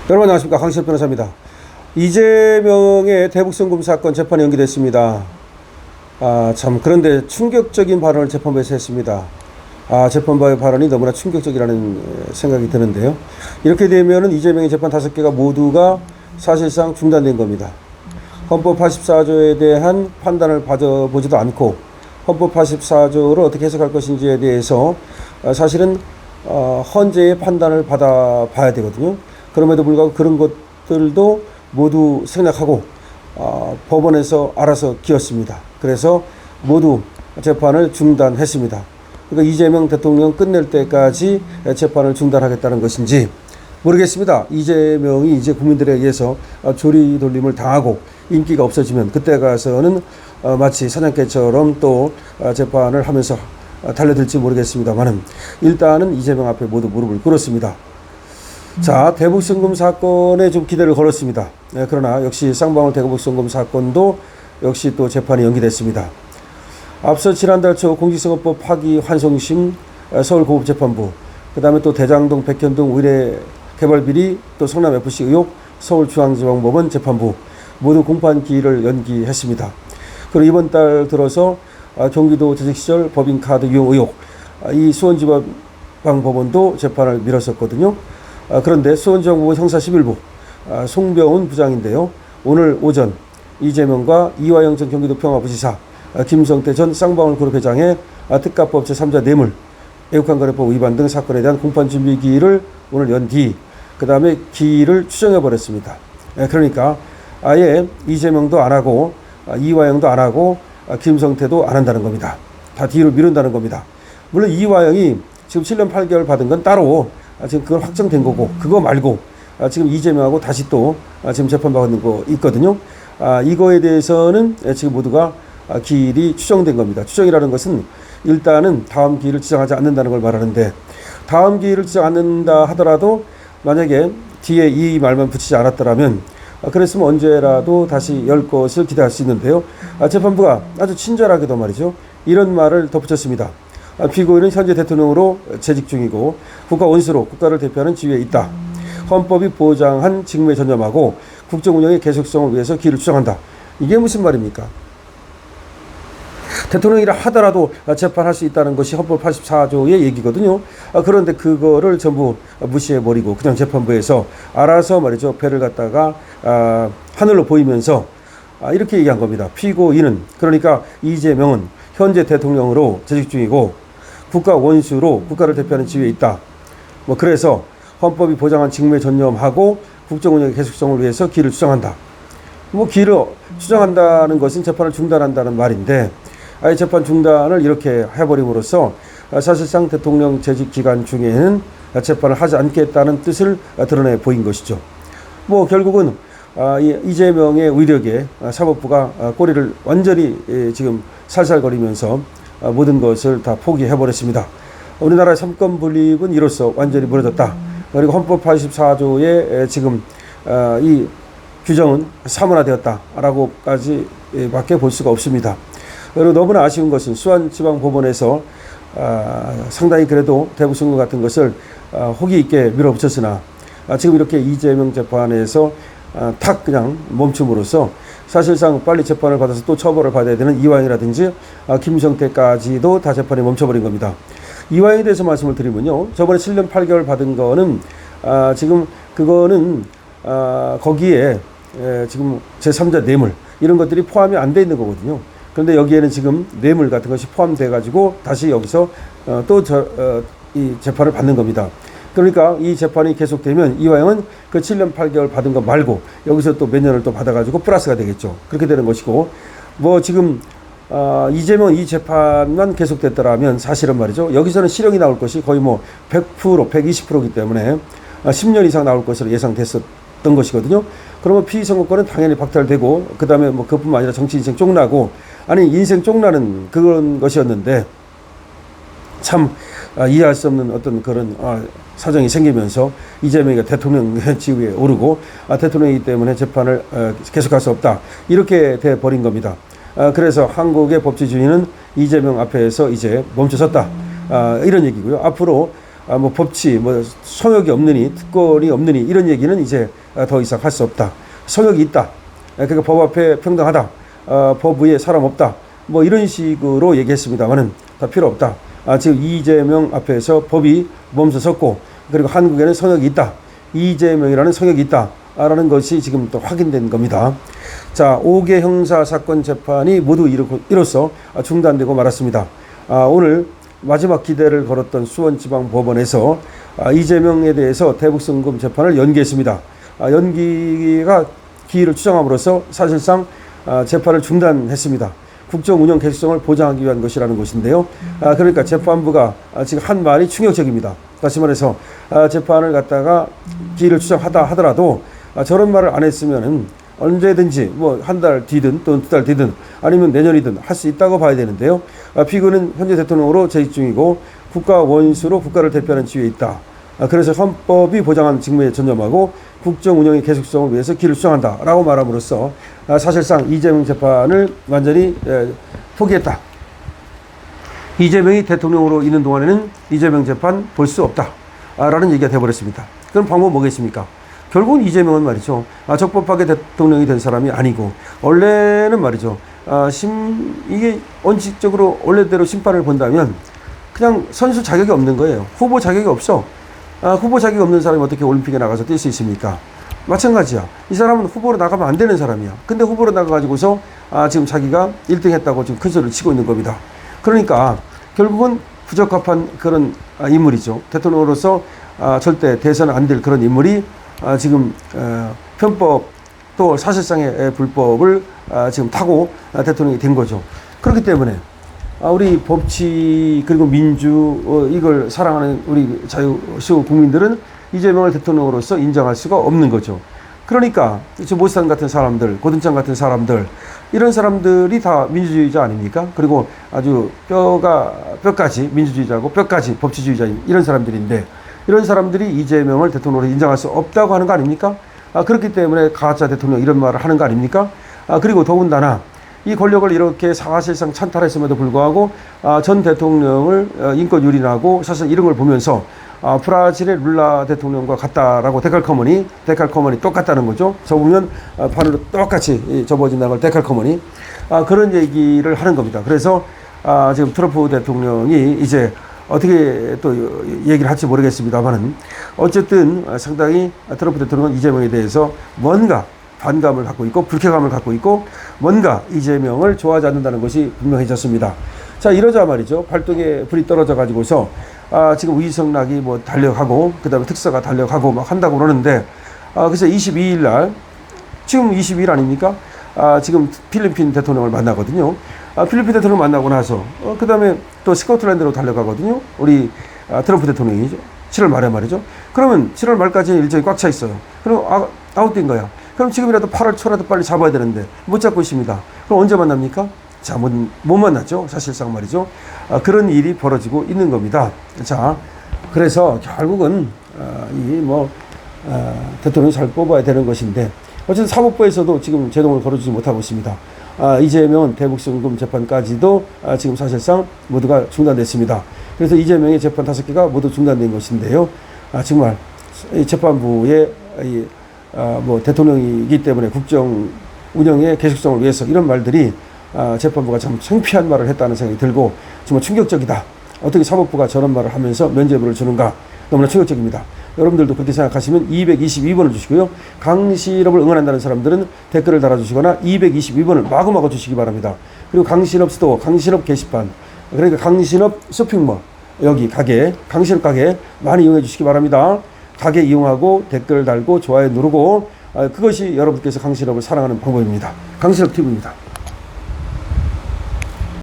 여러분 안녕하십니까, 강시혁 변호사입니다. 이재명의 대북송금 사건 재판이 연기됐습니다. 그런데 충격적인 발언을 재판부에서 했습니다. 재판부의 발언이 너무나 충격적이라는 생각이 드는데요. 이렇게 되면은 이재명의 재판 5개가 모두가 사실상 중단된 겁니다. 헌법 84조에 대한 판단을 받아보지도 않고 헌법 84조를 어떻게 해석할 것인지에 대해서 사실은 헌재의 판단을 받아봐야 되거든요. 그럼에도 불구하고 그런 것들도 모두 생략하고 법원에서 알아서 기었습니다. 그래서 모두 재판을 중단했습니다. 그러니까 이재명 대통령 끝낼 때까지 재판을 중단하겠다는 것인지 모르겠습니다. 이재명이 이제 국민들에 의해서 조리돌림을 당하고 인기가 없어지면 그때 가서는 마치 사냥개처럼 또 재판을 하면서 달려들지 모르겠습니다만은 일단은 이재명 앞에 모두 무릎을 꿇었습니다. 자, 대북송금 사건에 좀 기대를 걸었습니다. 그러나 역시 쌍방울 대북송금 사건도 역시 또 재판이 연기됐습니다. 앞서 지난달 초 공직선거법 파기 환송심 서울고급재판부, 그 다음에 또 대장동 백현동 의뢰 개발비리, 또 성남FC 의혹 서울중앙지방법원 재판부 모두 공판 기일을 연기했습니다. 그리고 이번 달 들어서 경기도 재직시절 법인카드 유용 의혹, 이 수원지방법원도 재판을 미뤘었거든요. 그런데 수원지방법원 형사 11부 송병훈 부장인데요. 오늘 오전 이재명과 이화영 전 경기도 평화부지사, 김성태 전 쌍방울 그룹 회장의 특가법 제3자 뇌물, 애국한거래법 위반 등 사건에 대한 공판 준비 기일을 오늘 연 뒤, 그 다음에 기일을 추정해버렸습니다. 그러니까 아예 이재명도 안 하고 이화영도 안 하고 김성태도 안 한다는 겁니다. 다 뒤로 미룬다는 겁니다. 물론 이화영이 지금 7년 8개월 받은 건 따로 지금 그건 확정된 거고, 그거 말고 지금 이재명하고 다시 또 지금 재판받는 거 있거든요. 이거에 대해서는 지금 모두가 기일이 추정된 겁니다. 추정이라는 것은 일단은 다음 기일을 지정하지 않는다는 걸 말하는데, 다음 기일을 지정 않는다 하더라도 만약에 뒤에 이 말만 붙이지 않았더라면 그랬으면 언제라도 다시 열 것을 기대할 수 있는데요. 재판부가 아주 친절하게도 말이죠, 이런 말을 덧붙였습니다. 피고인은 현재 대통령으로 재직 중이고 국가 원수로 국가를 대표하는 지위에 있다. 헌법이 보장한 직무에 전념하고 국정 운영의 계속성을 위해서 기일을 추정한다. 이게 무슨 말입니까? 대통령이라 하더라도 재판할 수 있다는 것이 헌법 84조의 얘기거든요. 그런데 그거를 전부 무시해버리고 그냥 재판부에서 알아서 말이죠, 배를 갖다가 하늘로 보이면서 이렇게 얘기한 겁니다. 피고인은, 그러니까 이재명은 현재 대통령으로 재직 중이고 국가 원수로 국가를 대표하는 지위에 있다. 그래서 헌법이 보장한 직무에 전념하고 국정 운영의 계속성을 위해서 기일을 추정한다. 기일을 추정한다는 것은 재판을 중단한다는 말인데, 아예 재판 중단을 이렇게 해버림으로써 사실상 대통령 재직 기간 중에는 재판을 하지 않겠다는 뜻을 드러내 보인 것이죠. 결국은 이재명의 의력에 사법부가 꼬리를 완전히 지금 살살거리면서 모든 것을 다 포기해버렸습니다. 우리나라의 삼권 분립은 이로써 완전히 무너졌다. 그리고 헌법 84조의 지금 이 규정은 사문화되었다라고까지 밖에 볼 수가 없습니다. 그리고 너무나 아쉬운 것은 수원지방법원에서 상당히 그래도 대북송금 같은 것을 호기 있게 밀어붙였으나 지금 이렇게 이재명 재판에서 탁 그냥 멈춤으로써 사실상 빨리 재판을 받아서 또 처벌을 받아야 되는 이화영이라든지 김성태까지도 다 재판이 멈춰버린 겁니다. 이화영에 대해서 말씀을 드리면요, 저번에 7년 8개월 받은 거는 지금 그거는 거기에 지금 제3자 뇌물 이런 것들이 포함이 안 돼 있는 거거든요. 그런데 여기에는 지금 뇌물 같은 것이 포함돼 가지고 다시 여기서 이 재판을 받는 겁니다. 그러니까 이 재판이 계속되면 이화영은 그 7년 8개월 받은 거 말고 여기서 또 몇 년을 또 받아가지고 플러스가 되겠죠. 그렇게 되는 것이고, 지금 이재명 이 재판만 계속됐더라면 사실은 말이죠, 여기서는 실형이 나올 것이 거의 100%, 120%이기 때문에 10년 이상 나올 것으로 예상됐었던 것이거든요. 그러면 피선거권은 당연히 박탈되고, 그 다음에 그뿐만 아니라 정치 인생 쪽나고, 아니 인생 쪽나는 그런 것이었는데 참 이해할 수 없는 어떤 그런 사정이 생기면서 이재명이가 대통령 지위에 오르고 대통령이기 때문에 재판을 계속할 수 없다, 이렇게 돼 버린 겁니다. 그래서 한국의 법치주의는 이재명 앞에서 이제 멈춰섰다, 이런 얘기고요. 앞으로 뭐 법치, 뭐 성역이 없느니, 특권이 없느니 이런 얘기는 이제 더 이상 할 수 없다. 성역이 있다. 그러니까 법 앞에 평등하다. 법 위에 사람 없다. 뭐 이런 식으로 얘기했습니다만은 다 필요 없다. 지금 이재명 앞에서 법이 멈춰섰고, 그리고 한국에는 성역이 있다. 이재명이라는 성역이 있다. 라는 것이 지금 또 확인된 겁니다. 자, 5개 형사 사건 재판이 모두 이로써 중단되고 말았습니다. 오늘 마지막 기대를 걸었던 수원지방법원에서 이재명에 대해서 대북송금 재판을 연기했습니다. 연기가 기일을 추정함으로써 사실상 재판을 중단했습니다. 국정 운영 계속성을 보장하기 위한 것이라는 것인데요. 그러니까 재판부가 지금 한 말이 충격적입니다. 다시 말해서 재판을 갖다가 기일을 추정하다 하더라도 저런 말을 안 했으면은 언제든지 뭐 한 달 뒤든 또는 2달 뒤든 아니면 내년이든 할 수 있다고 봐야 되는데요. 피고는 현재 대통령으로 재직 중이고 국가 원수로 국가를 대표하는 지위에 있다. 그래서 헌법이 보장한 직무에 전념하고 국정 운영의 계속성을 위해서 기일을 추정한다라고 말함으로써 사실상 이재명 재판을 완전히 포기했다. 이재명이 대통령으로 있는 동안에는 이재명 재판 볼 수 없다라는 얘기가 되어버렸습니다. 그럼 방법은 뭐겠습니까? 결국은 이재명은 말이죠. 적법하게 대통령이 된 사람이 아니고, 원래는 말이죠. 이게 원칙적으로 원래대로 심판을 본다면 그냥 선수 자격이 없는 거예요. 후보 자격이 없어. 후보 자격이 없는 사람이 어떻게 올림픽에 나가서 뛸 수 있습니까? 마찬가지야. 이 사람은 후보로 나가면 안 되는 사람이야. 근데 후보로 나가가지고서 지금 자기가 1등 했다고 지금 큰 소리를 치고 있는 겁니다. 그러니까 결국은 부적합한 그런 인물이죠. 대통령으로서 절대 대선 안 될 그런 인물이 지금 편법 또 사실상의 불법을 지금 타고 대통령이 된 거죠. 그렇기 때문에 우리 법치 그리고 민주 이걸 사랑하는 우리 자유시우 국민들은 이재명을 대통령으로서 인정할 수가 없는 거죠. 그러니까 모스탄 같은 사람들, 고든장 같은 사람들, 이런 사람들이 다 민주주의자 아닙니까? 그리고 아주 뼈까지 민주주의자고 뼈까지 법치주의자인 이런 사람들인데, 이런 사람들이 이재명을 대통령으로 인정할 수 없다고 하는 거 아닙니까? 그렇기 때문에 가짜 대통령 이런 말을 하는 거 아닙니까? 그리고 더군다나 이 권력을 이렇게 사실상 찬탈했음에도 불구하고 전 대통령을 인권 유린하고 사실 이런 걸 보면서 브라질의 룰라 대통령과 같다라고 데칼커머니 똑같다는 거죠. 접으면 판으로 똑같이 접어진다는 걸 데칼커머니 그런 얘기를 하는 겁니다. 그래서 지금 트럼프 대통령이 이제 어떻게 또 얘기를 할지 모르겠습니다만은 어쨌든 상당히 트럼프 대통령은 이재명에 대해서 뭔가 반감을 갖고 있고 불쾌감을 갖고 있고 뭔가 이재명을 좋아하지 않는다는 것이 분명해졌습니다. 자, 이러자 말이죠. 발등에 불이 떨어져 가지고서 지금 위성락이 뭐 달려가고 그다음에 특사가 달려가고 막 한다고 그러는데 그래서 22일 날 지금 22일 아닙니까? 지금 필리핀 대통령을 만나거든요. 필리핀 대통령 만나고 나서 그다음에 또 스코틀랜드로 달려가거든요. 우리 트럼프 대통령이죠. 7월 말에 말이죠. 그러면 7월 말까지 일정이 꽉 차 있어요. 그럼 아웃된 거야. 그럼 지금이라도 8월 초라도 빨리 잡아야 되는데 못 잡고 있습니다. 그럼 언제 만납니까? 자, 못 만났죠. 사실상 말이죠. 그런 일이 벌어지고 있는 겁니다. 자, 그래서 결국은 대통령이 잘 뽑아야 되는 것인데 어쨌든 사법부에서도 지금 제동을 걸어주지 못하고 있습니다. 이재명은 대북송금 재판까지도 지금 사실상 모두가 중단됐습니다. 그래서 이재명의 재판 5개가 모두 중단된 것인데요. 정말 이 재판부의 대통령이기 때문에 국정 운영의 계속성을 위해서 이런 말들이 재판부가 참 창피한 말을 했다는 생각이 들고 정말 충격적이다. 어떻게 사법부가 저런 말을 하면서 면죄부를 주는가. 너무나 충격적입니다. 여러분들도 그렇게 생각하시면 222번을 주시고요. 강신업을 응원한다는 사람들은 댓글을 달아주시거나 222번을 마구마구 주시기 바랍니다. 그리고 강신업 스토어, 강신업 게시판, 그러니까 강신업 쇼핑몰, 여기 가게, 강신업 가게 많이 이용해 주시기 바랍니다. 가게 이용하고 댓글 달고 좋아요 누르고 그것이 여러분께서 강신업을 사랑하는 방법입니다. 강신업 TV입니다.